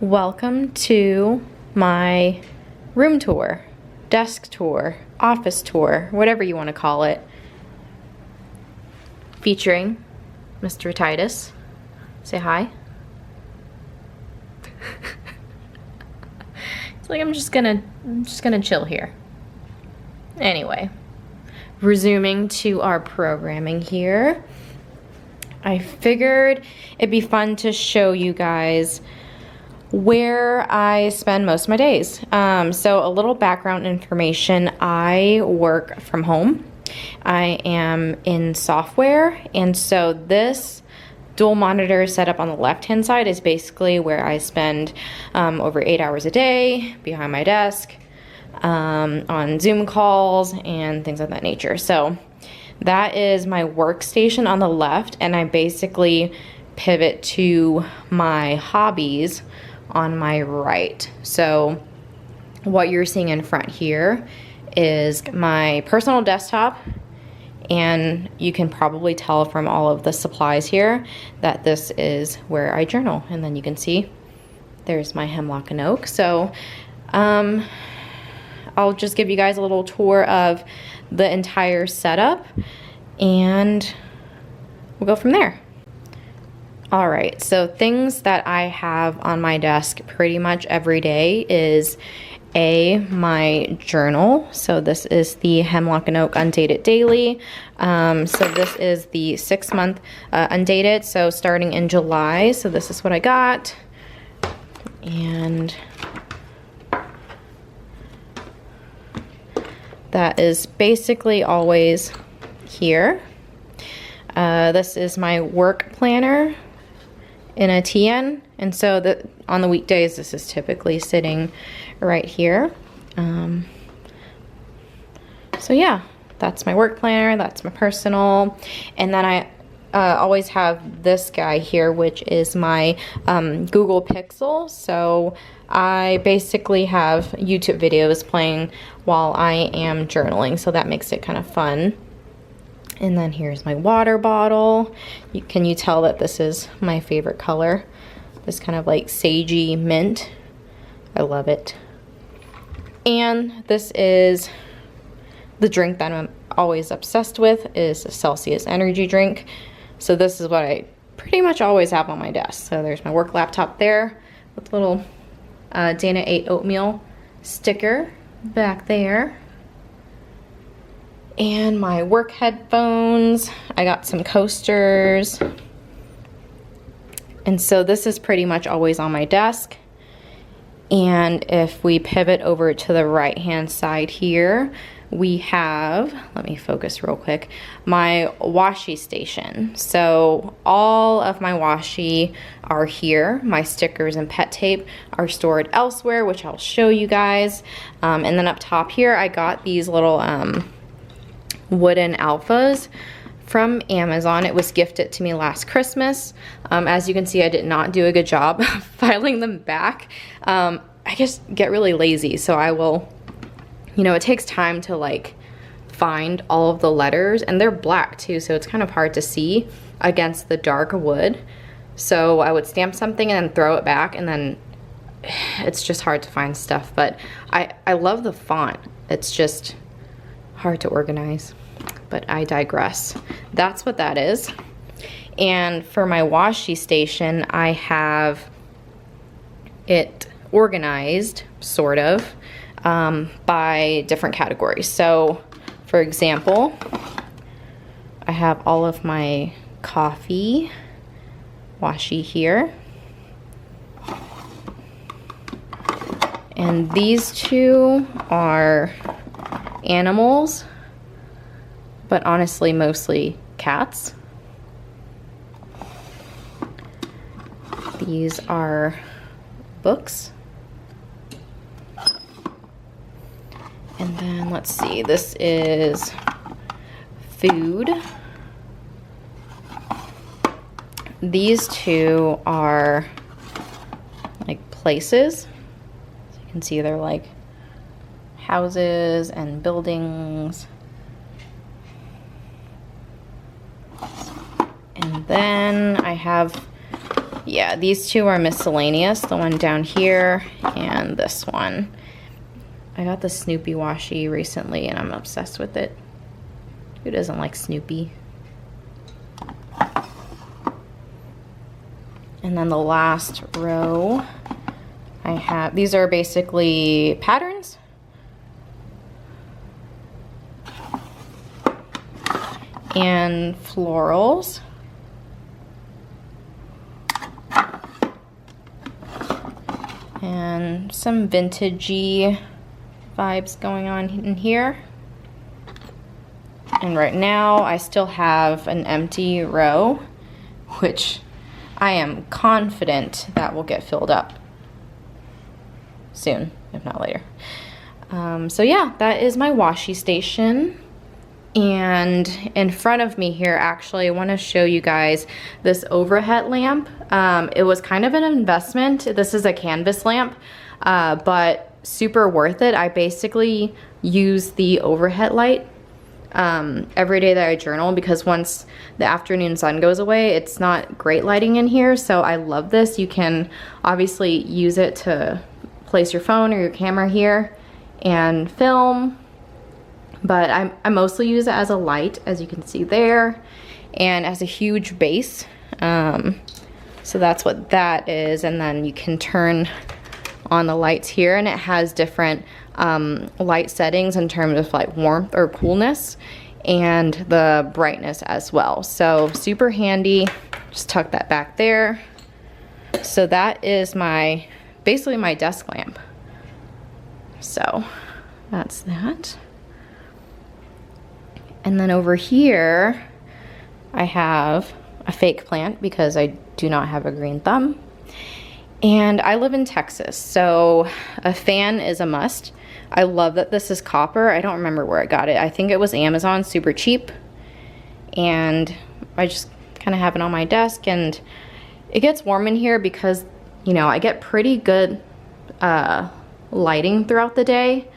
Welcome to my room tour, desk tour, office tour, whatever you want to call it, featuring Mr. Titus. Say hi. It's like I'm just gonna chill here. Anyway, resuming to our programming here. I figured it'd be fun to show you guys where I spend most of my days. So a little background information. I work from home. I am in software, and so this dual monitor setup on the left hand side is basically where I spend over 8 hours a day behind my desk, on Zoom calls and things of that nature. So that is my workstation on the left, and I basically pivot to my hobbies on my right. So what you're seeing in front here is my personal desktop, and you can probably tell from all of the supplies here that this is where I journal. And then you can see there's my hemlock and oak. So I'll just give you guys a little tour of the entire setup and we'll go from there. All right, so things that I have on my desk pretty much every day is my journal. So this is the Hemlock and Oak Undated Daily. So this is the 6-month undated, so starting in July. So this is what I got. And that is basically always here. This is my work planner in a TN, and so on the weekdays this is typically sitting right here. So yeah, that's my work planner, that's my personal, and then I always have this guy here, which is my Google Pixel. So I basically have YouTube videos playing while I am journaling, so that makes it kind of fun. And then here's my water bottle. Can you tell that this is my favorite color? This kind of like sagey mint. I love it. And this is the drink that I'm always obsessed with, is a Celsius energy drink. So this is what I pretty much always have on my desk. So there's my work laptop there with little Dana 8 oatmeal sticker back there. And my work headphones. I got some coasters. And so this is pretty much always on my desk. And if we pivot over to the right hand side here, we have, let me focus real quick, my washi station. So all of my washi are here. My stickers and pet tape are stored elsewhere, which I'll show you guys. And then up top here, I got these little wooden alphas from Amazon. It was gifted to me last Christmas. As you can see, I did not do a good job filing them back. I just get really lazy, so I will, you know, it takes time to like find all of the letters, and they're black too, so it's kind of hard to see against the dark wood. So I would stamp something and then throw it back, and then it's just hard to find stuff. But I love the font. It's just hard to organize, but I digress. That's what that is. And for my washi station, I have it organized, sort of, by different categories. So, for example, I have all of my coffee washi here. And these two are animals, but honestly mostly cats. These are books. And then let's see, this is food. These two are like places. So you can see they're like houses and buildings. And then I have Yeah, these two are miscellaneous. The one down here and this one. I got the Snoopy washi recently and I'm obsessed with it. Who doesn't like Snoopy? And then the last row, I have, these are basically patterns. And florals. And some vintagey vibes going on in here. And right now I still have an empty row, which I am confident that will get filled up soon, if not later. So yeah, that is my washi station. And in front of me here, actually, I want to show you guys this overhead lamp. It was kind of an investment. This is a canvas lamp, but super worth it. I basically use the overhead light every day that I journal, because once the afternoon sun goes away, it's not great lighting in here. So I love this. You can obviously use it to place your phone or your camera here and film. But I mostly use it as a light, as you can see there, and as a huge base. So that's what that is. And then you can turn on the lights here, and it has different light settings in terms of like warmth or coolness and the brightness as well. So super handy. Just tuck that back there. So that is basically my desk lamp. So that's that. And then over here, I have a fake plant because I do not have a green thumb. And I live in Texas, so a fan is a must. I love that this is copper. I don't remember where I got it. I think it was Amazon, super cheap. And I just kind of have it on my desk, and it gets warm in here because, you know, I get pretty good lighting throughout the day.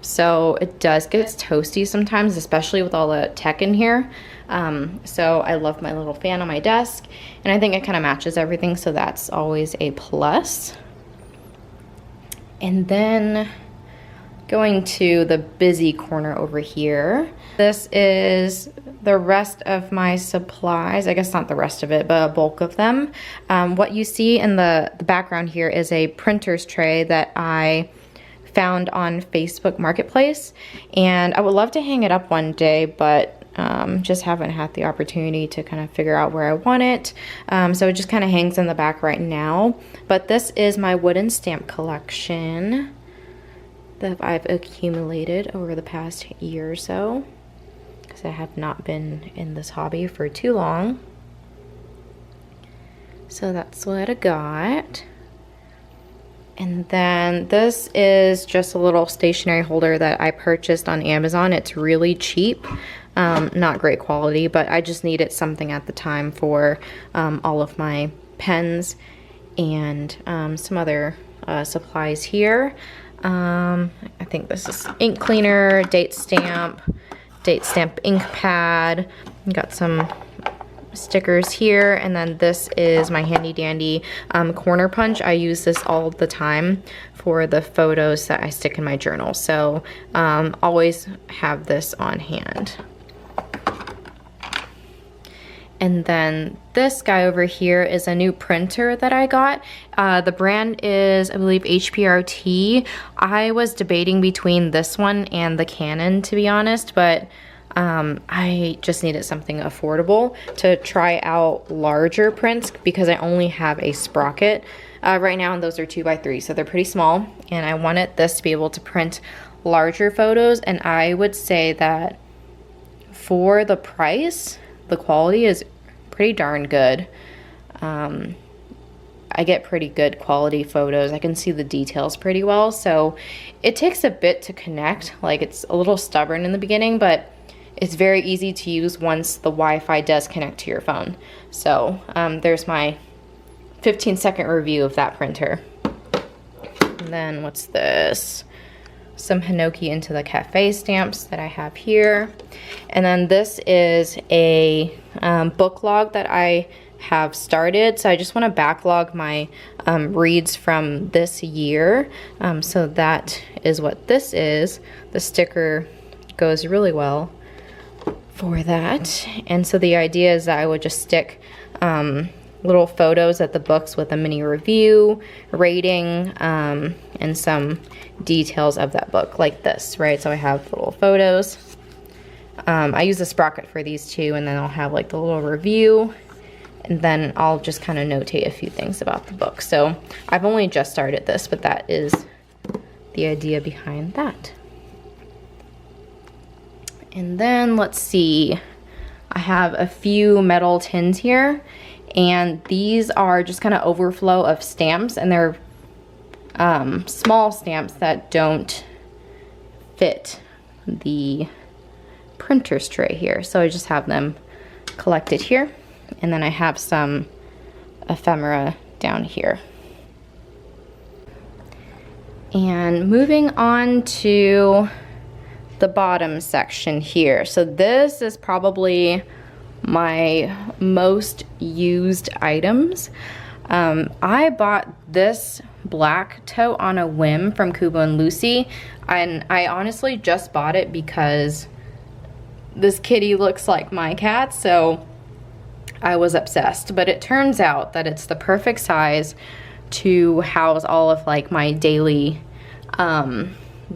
So it does get toasty sometimes, especially with all the tech in here. So I love my little fan on my desk, and I think it kind of matches everything, so that's always a plus. And then going to the busy corner over here, this is the rest of my supplies. I guess not the rest of it, but a bulk of them. What you see in the background here is a printer's tray that I found on Facebook Marketplace, and I would love to hang it up one day, but just haven't had the opportunity to kind of figure out where I want it. So it just kind of hangs in the back right now. But this is my wooden stamp collection that I've accumulated over the past year or so, because I have not been in this hobby for too long. So that's what I got. And then this is just a little stationery holder that I purchased on Amazon. It's really cheap, not great quality, but I just needed something at the time for all of my pens and some other supplies here. I think this is ink cleaner, date stamp ink pad. Got some stickers here, and then this is my handy dandy corner punch. I use this all the time for the photos that I stick in my journal, so always have this on hand. And then this guy over here is a new printer that I got. The brand is, I believe, HPRT. I was debating between this one and the Canon, to be honest, but I just needed something affordable to try out larger prints, because I only have a sprocket right now, and those are 2x3, so they're pretty small, and I wanted this to be able to print larger photos. And I would say that for the price, the quality is pretty darn good. I get pretty good quality photos. I can see the details pretty well, so it takes a bit to connect. Like, it's a little stubborn in the beginning, but it's very easy to use once the Wi-Fi does connect to your phone. So there's my 15-second review of that printer. And then what's this? Some Hinoki Into the Cafe stamps that I have here. And then this is a book log that I have started. So I just want to backlog my reads from this year. So that is what this is. The sticker goes really well for that. And so the idea is that I would just stick little photos at the books with a mini review, rating, and some details of that book like this, right? So I have little photos. I use a sprocket for these two, and then I'll have like the little review, and then I'll just kind of notate a few things about the book. So I've only just started this, but that is the idea behind that. And then let's see, I have a few metal tins here, and these are just kind of overflow of stamps, and they're small stamps that don't fit the printer's tray here. So I just have them collected here, and then I have some ephemera down here. And moving on to the bottom section here. So this is probably my most used items. I bought this black tote on a whim from Kubo and Lucy, and I honestly just bought it because this kitty looks like my cat, so I was obsessed. But it turns out that it's the perfect size to house all of like my daily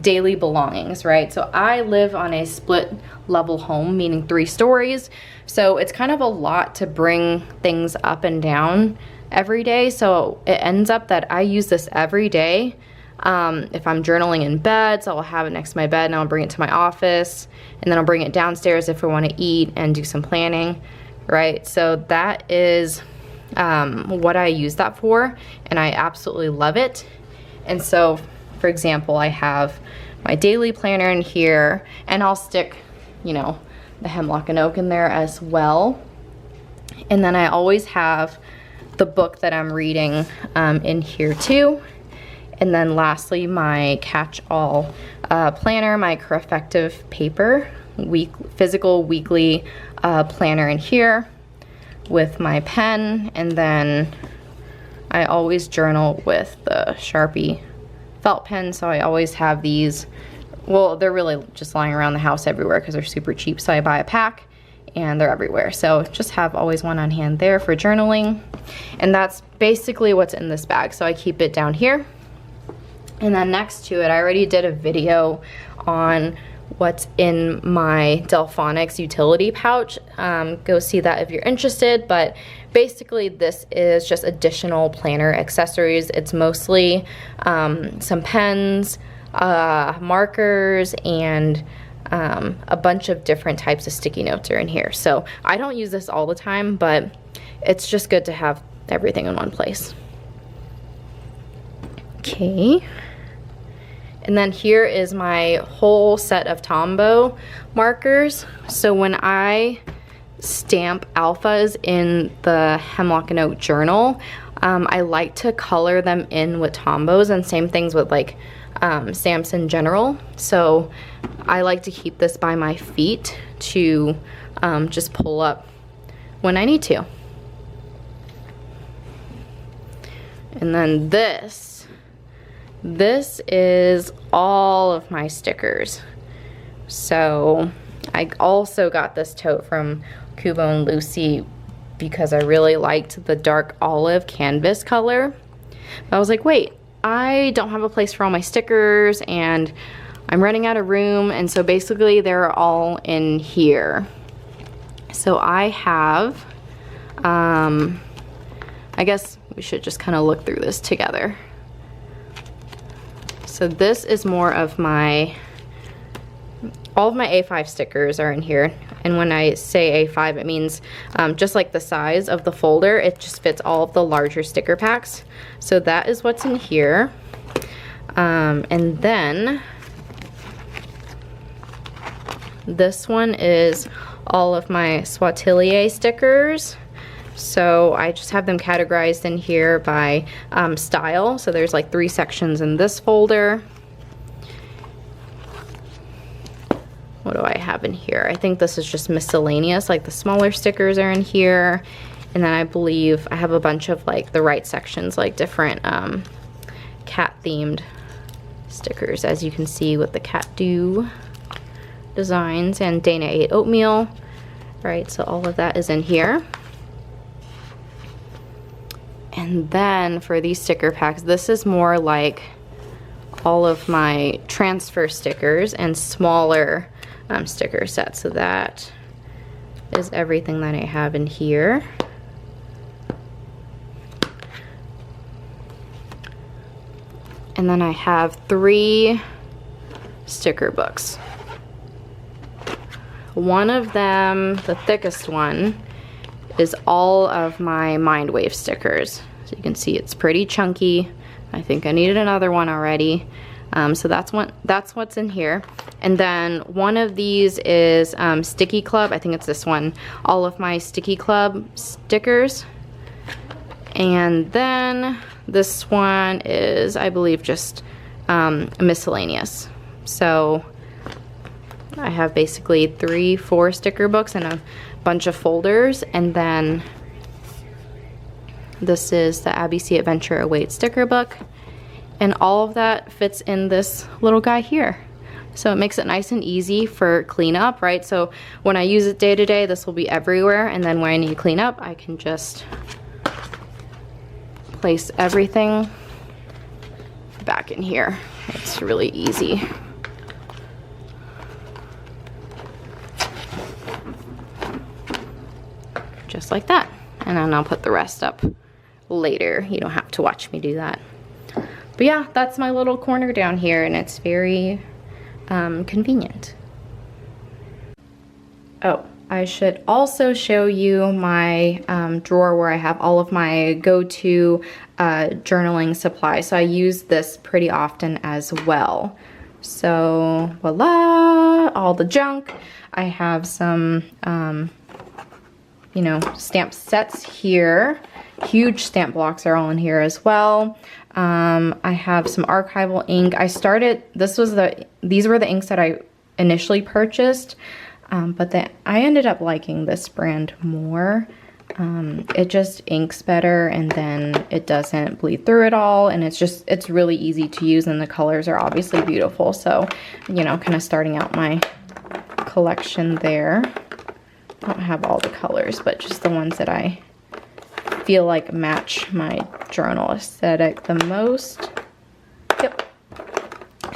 belongings, right? So I live on a split level home, meaning 3 stories. So it's kind of a lot to bring things up and down every day. So it ends up that I use this every day. If I'm journaling in bed, so I'll have it next to my bed, and I'll bring it to my office, and then I'll bring it downstairs if we want to eat and do some planning, right? So that is what I use that for, and I absolutely love it. And so, for example, I have my daily planner in here, and I'll stick, you know, the hemlock and oak in there as well. And then I always have the book that I'm reading in here too. And then lastly, my catch-all planner, my Correfective paper, physical weekly planner in here with my pen. And then I always journal with the Sharpie felt pen, so I always have these. Well, they're really just lying around the house everywhere because they're super cheap, so I buy a pack and they're everywhere. So just have always one on hand there for journaling. And that's basically what's in this bag, so I keep it down here. And then next to it, I already did a video on what's in my Delphonics utility pouch. Go see that if you're interested, but basically this is just additional planner accessories. It's mostly some pens, markers, and a bunch of different types of sticky notes are in here. So I don't use this all the time, but it's just good to have everything in one place. Okay. And then here is my whole set of Tombow markers. So when I stamp alphas in the Hemlock and Oak journal, I like to color them in with Tombows, and same things with like stamps in general. So I like to keep this by my feet to just pull up when I need to. And then this is all of my stickers. So I also got this tote from Kubo and Lucy because I really liked the dark olive canvas color. But I was like, wait, I don't have a place for all my stickers and I'm running out of room, and so basically they're all in here. So I have, I guess we should just kind of look through this together. So this is more of my, all of my A5 stickers are in here. And when I say A5, it means just like the size of the folder, it just fits all of the larger sticker packs. So that is what's in here. And then this one is all of my Swatelier stickers. So I just have them categorized in here by style. So there's like 3 sections in this folder. What do I have in here? I think this is just miscellaneous, like the smaller stickers are in here. And then I believe I have a bunch of like the right sections, like different cat themed stickers, as you can see with the cat do designs, and Dana ate oatmeal, right? So all of that is in here. And then for these sticker packs, this is more like all of my transfer stickers and smaller sticker sets. So that is everything that I have in here. And then I have 3 sticker books. One of them, the thickest one, is all of my Mind Wave stickers. So you can see it's pretty chunky. I think I needed another one already. So that's what's in here. And then one of these is Sticky Club. I think it's this one. All of my Sticky Club stickers. And then this one is, I believe, just miscellaneous. So I have basically 3-4 sticker books and a bunch of folders. And then this is the ABC Adventure Awaits sticker book. And all of that fits in this little guy here. So it makes it nice and easy for cleanup, right? So when I use it day to day, this will be everywhere. And then when I need to clean up, I can just place everything back in here. It's really easy. Just like that. And then I'll put the rest up later. You don't have to watch me do that. But yeah, that's my little corner down here, and it's very convenient. Oh, I should also show you my drawer where I have all of my go-to journaling supplies. So I use this pretty often as well. So voila, all the junk. I have some, you know, stamp sets here. Huge stamp blocks are all in here as well. I have some archival ink. These were the inks that I initially purchased, but I ended up liking this brand more. It just inks better, and then it doesn't bleed through at all, and it's really easy to use, and the colors are obviously beautiful. So, you know, kind of starting out my collection there. I don't have all the colors, but just the ones that I feel like match my journal aesthetic the most. Yep.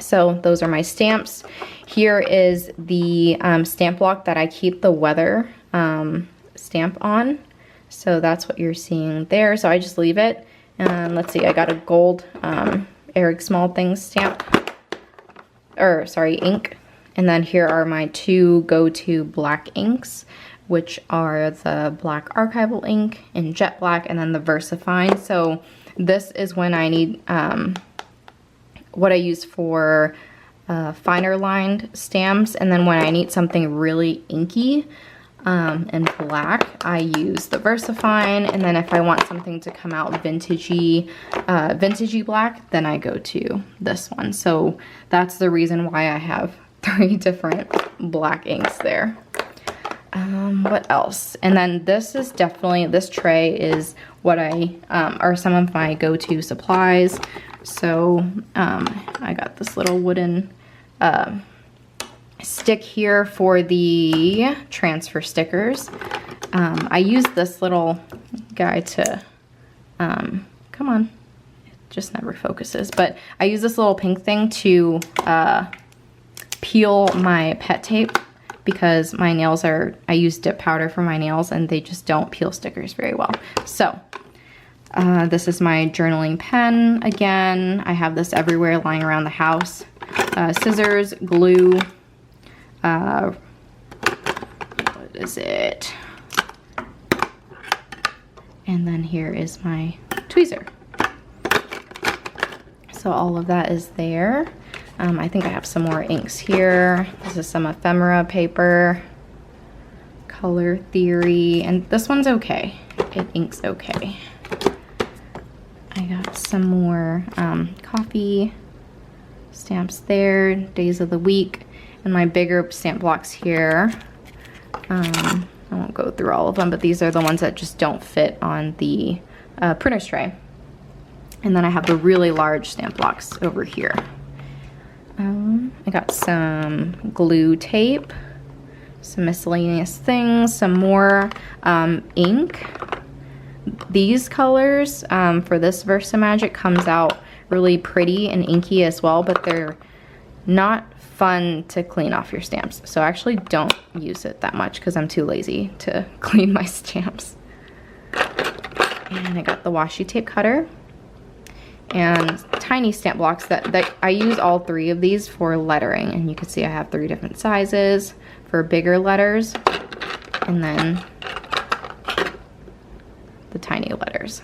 So those are my stamps. Here is the stamp block that I keep the weather stamp on. So that's what you're seeing there. So I just leave it. And let's see, I got a gold Eric Small Things stamp, or sorry, ink. And then here are my 2 go-to black inks, which are the black archival ink in jet black, and then the VersaFine. So this is when I need, what I use for finer lined stamps, and then when I need something really inky and black, I use the VersaFine, and then if I want something to come out vintagey black, then I go to this one. So that's the reason why I have 3 different black inks there. What else? And then this tray is what are some of my go-to supplies. So I got this little wooden stick here for the transfer stickers. I use this little guy to, come on, it just never focuses, but I use this little pink thing to peel my pet tape, because my nails I use dip powder for my nails, and they just don't peel stickers very well. So this is my journaling pen again. I have this everywhere lying around the house. Scissors, glue, what is it? And then here is my tweezer. So all of that is there. I think I have some more inks here. This is some ephemera paper, Color Theory, and this one's okay. It inks okay. I got some more coffee stamps there, days of the week, and my bigger stamp blocks here. I won't go through all of them, but these are the ones that just don't fit on the printer's tray. And then I have the really large stamp blocks over here. I got some glue tape, some miscellaneous things, some more ink. These colors for this Versamagic comes out really pretty and inky as well, but they're not fun to clean off your stamps. So I actually don't use it that much because I'm too lazy to clean my stamps. And I got the washi tape cutter and tiny stamp blocks that I use all 3 of these for lettering. And you can see I have 3 different sizes for bigger letters and then the tiny letters.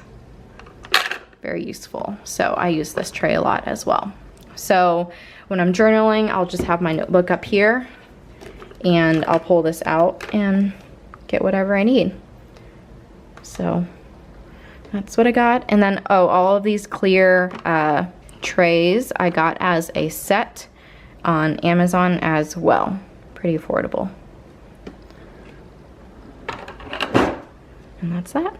Very useful. So I use this tray a lot as well. So when I'm journaling, I'll just have my notebook up here and I'll pull this out and get whatever I need. So that's what I got. And then, oh, all of these clear trays I got as a set on Amazon as well. Pretty affordable. And that's that.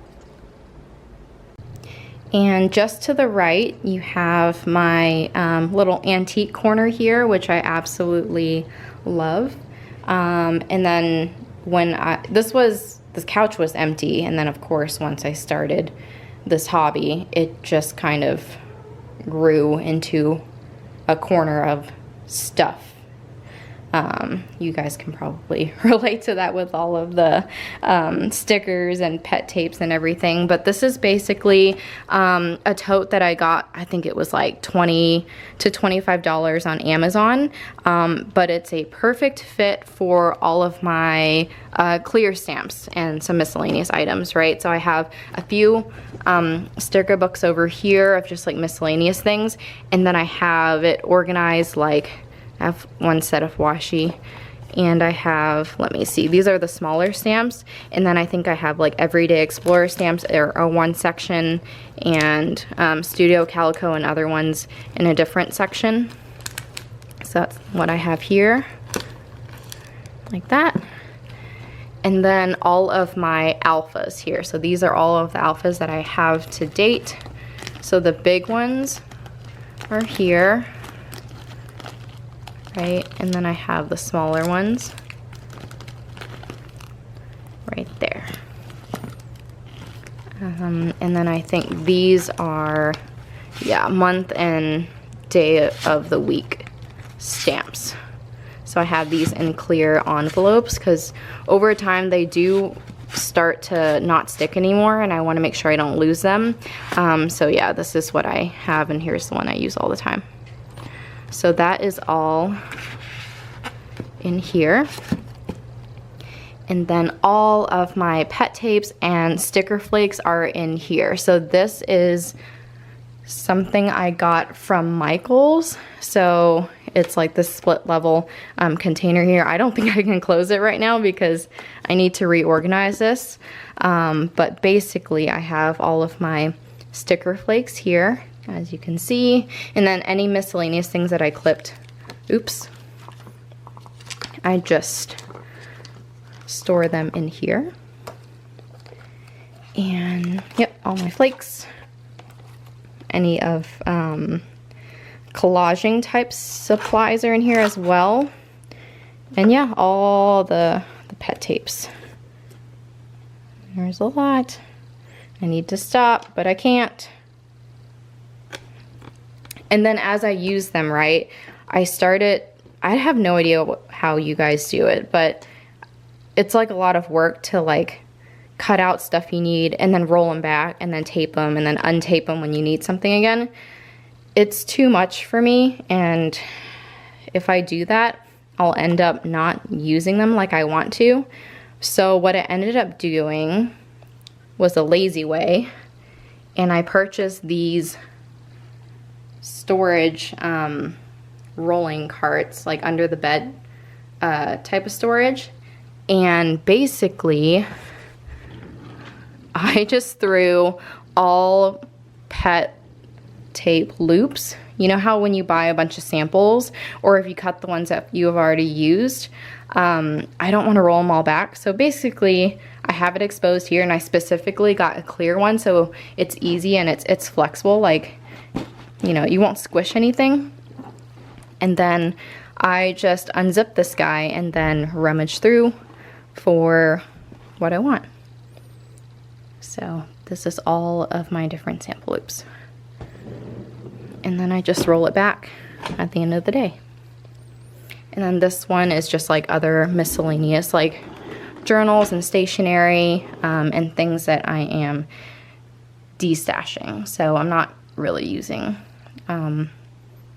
And just to the right, you have my little antique corner here, which I absolutely love. And then when this couch was empty, and then of course once I started this hobby, it just kind of grew into a corner of stuff. You guys can probably relate to that with all of the stickers and pet tapes and everything, but this is basically a tote that I got, I think it was like $20 to $25 on Amazon, but it's a perfect fit for all of my clear stamps and some miscellaneous items, right? So I have a few sticker books over here of just like miscellaneous things, and then I have it organized like I have one set of washi, and I have, let me see, these are the smaller stamps, and then I think I have like Everyday Explorer stamps are one section, and Studio Calico and other ones in a different section. So that's what I have here, like that. And then all of my alphas here. So these are all of the alphas that I have to date. So the big ones are here. Right, and then I have the smaller ones right there. And then I think these are, yeah, month and day of the week stamps. So I have these in clear envelopes because over time they do start to not stick anymore, and I want to make sure I don't lose them. So yeah, this is what I have, and here's the one I use all the time. So that is all in here. And then all of my pet tapes and sticker flakes are in here. So this is something I got from Michael's. So it's like the split level container here. I don't think I can close it right now because I need to reorganize this. But basically I have all of my sticker flakes here, as you can see, and then any miscellaneous things that I clipped, oops, I just store them in here. And yep, all my flakes, any of collaging type supplies are in here as well, and yeah, all the pet tapes. There's a lot. I need to stop, but I can't. And then as I use them, right, I have no idea how you guys do it, but it's like a lot of work to like cut out stuff you need and then roll them back and then tape them and then untape them when you need something again. It's too much for me, and if I do that, I'll end up not using them like I want to. So what I ended up doing was a lazy way, and I purchased these storage rolling carts, like under the bed type of storage, and basically I just threw all pet tape loops. You know how when you buy a bunch of samples, or if you cut the ones that you have already used, I don't want to roll them all back. So basically I have it exposed here, and I specifically got a clear one so it's easy and it's flexible, like, you know, you won't squish anything. And then I just unzip this guy and then rummage through for what I want. So this is all of my different sample loops. And then I just roll it back at the end of the day. And then this one is just like other miscellaneous, like journals and stationery, and things that I am destashing. So I'm not really using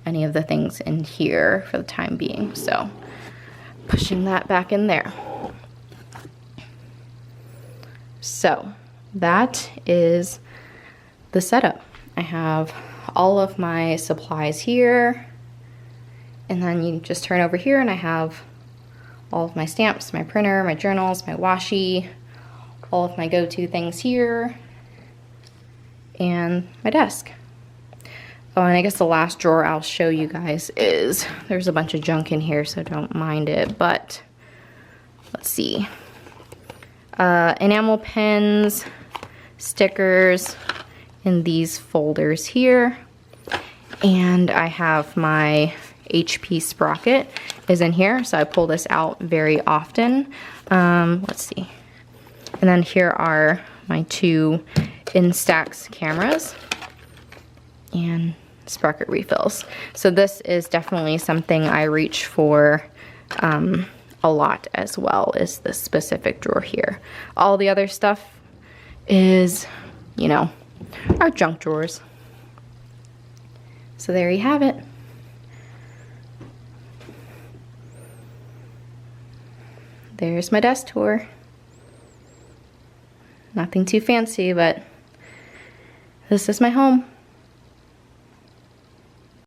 any of the things in here for the time being. So pushing that back in there. So that is the setup. I have all of my supplies here, and then you just turn over here and I have all of my stamps, my printer, my journals, my washi, all of my go-to things here, and my desk. Oh, and I guess the last drawer I'll show you guys is, there's a bunch of junk in here, so don't mind it, but let's see. Enamel pens, stickers in these folders here. And I have my HP sprocket is in here, so I pull this out very often. Let's see. And then here are my two Instax cameras and sprocket refills. So this is definitely something I reach for a lot as well, is this specific drawer here. All the other stuff is, you know, our junk drawers. So there you have it. There's my desk tour. Nothing too fancy, but this is my home.